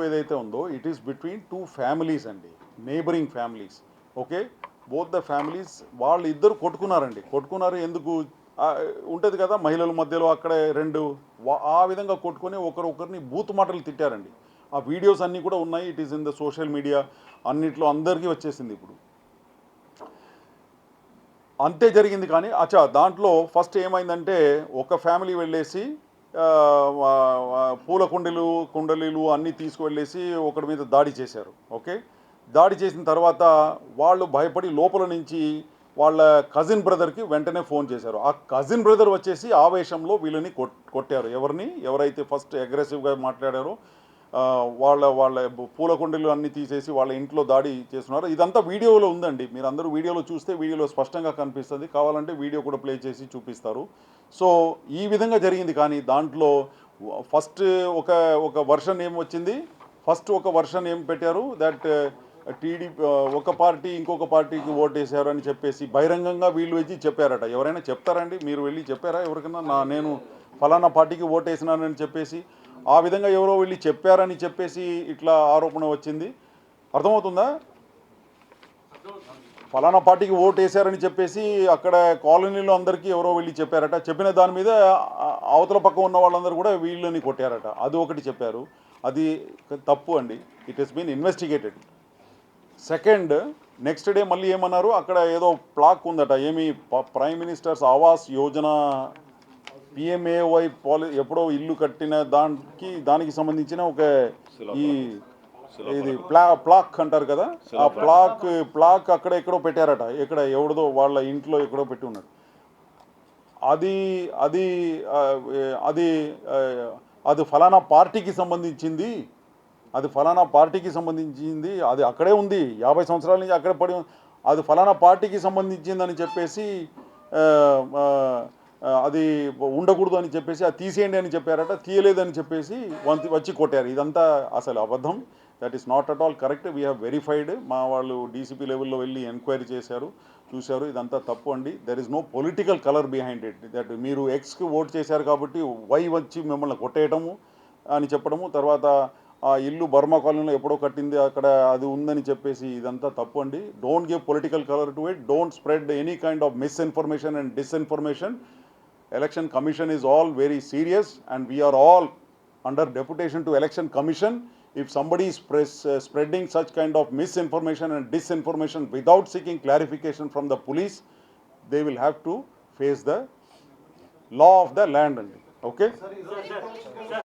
ఏదైతే ఉందో it is between two families అండి, neighbouring families. Okay, both the families వాళ్ళు ఇద్దరు కొట్టుకున్నారు ఎందుకు ఉంటుంది కదా మహిళల మధ్యలో అక్కడే ఆ విధంగా కొట్టుకొని ఒకరిని బూత్ మాటలు తిట్టారండి. ఆ వీడియోస్ అన్నీ కూడా ఉన్నాయి. It is in the social media అన్నిట్లో అందరికీ వచ్చేసింది ఇప్పుడు. అంతే జరిగింది. కానీ దాంట్లో ఫస్ట్ ఏమైందంటే ఒక ఫ్యామిలీ వెళ్ళేసి పూల కుండలీలు అన్నీ తీసుకువెళ్ళేసి ఒకటి మీద దాడి చేశారు. ఓకే, దాడి చేసిన తర్వాత వాళ్ళు భయపడి లోపల నుంచి వాళ్ళ కజిన్ బ్రదర్కి వెంటనే ఫోన్ చేశారు. ఆ కజిన్ బ్రదర్ వచ్చేసి ఆవేశంలో వీళ్ళని కొట్టారు. ఎవరైతే ఫస్ట్ అగ్రెసివ్గా మాట్లాడారో వాళ్ళ వాళ్ళ పూల కుండీలు అన్నీ తీసేసి వాళ్ళ ఇంట్లో దాడి చేస్తున్నారు. ఇదంతా వీడియోలో ఉందండి, మీరు అందరూ వీడియోలో చూస్తే వీడియోలో స్పష్టంగా కనిపిస్తుంది. కావాలంటే వీడియో కూడా ప్లే చేసి చూపిస్తారు. సో ఈ విధంగా జరిగింది. కానీ దాంట్లో ఫస్ట్ ఒక ఒక వర్షన్ ఏమొచ్చింది, ఒక వర్షన్ ఏం పెట్టారు, దట్ టీడీపీ ఒక పార్టీ ఇంకొక పార్టీకి ఓటేశారు అని చెప్పేసి బహిరంగంగా వీళ్ళు వచ్చి చెప్పారట. ఎవరైనా చెప్తారండి? మీరు వెళ్ళి చెప్పారా ఎవరికైనా నేను ఫలానా పార్టీకి ఓటేసినానని చెప్పేసి? ఆ విధంగా ఎవరో వెళ్ళి చెప్పారని చెప్పేసి ఇట్లా ఆరోపణ వచ్చింది. అర్థమవుతుందా? ఫలానా పార్టీకి ఓటు వేశారని చెప్పేసి అక్కడ కాలనీలో అందరికీ ఎవరో వెళ్ళి చెప్పారట. చెప్పిన దాని మీద అవతల పక్క ఉన్న వాళ్ళందరూ కూడా వీళ్ళని కొట్టారట. అది ఒకటి చెప్పారు. అది తప్పు అండి. It has been investigated. Second, next day మళ్ళీ ఏమన్నారు, అక్కడ ఏదో ప్లాక్ ఉందట. ఏమి Prime Minister's Awas Yojana PMAY ఎప్పుడో ఇల్లు కట్టిన దానికి సంబంధించిన ఒక ఇది ప్లాక్ అంటారు కదా, ఆ ప్లాక్ అక్కడ ఎక్కడో పెట్టారట. ఎవడదో వాళ్ళ ఇంట్లో ఎక్కడో పెట్టి ఉన్నాడు. అది అది అది అది ఫలానా పార్టీకి సంబంధించింది, అది అక్కడే ఉంది, 50 సంవత్సరాల నుంచి అక్కడే పడి ఉంది, అది ఫలానా పార్టీకి సంబంధించిందని చెప్పేసి అది ఉండకూడదు అని చెప్పేసి అది తీసేయండి అని చెప్పారట. తీయలేదని చెప్పేసి వచ్చి కొట్టారు. ఇదంతా అసలు అబద్ధం. That is not at all correct. We have verified. మా వాళ్ళు డీసీపీ లెవెల్లో వెళ్ళి ఎంక్వైరీ చూశారు. ఇదంతా తప్పు అండి. There is no political colour behind it. That మీరు ఎక్స్కి ఓట్ చేశారు కాబట్టి వై వచ్చి మిమ్మల్ని కొట్టేయటము అని చెప్పడము, తర్వాత ఆ ఇల్లు బర్మా కాలనీలో ఎప్పుడో కట్టింది అక్కడ అది ఉందని చెప్పేసి, ఇదంతా తప్పు అండి. Don't give political colour to it. Don't spread any kind of misinformation and disinformation. Election Commission is all very serious and we are all under deputation to Election Commission. If somebody is spreading such kind of misinformation and disinformation without seeking clarification from the police, they will have to face the law of the land. Okay?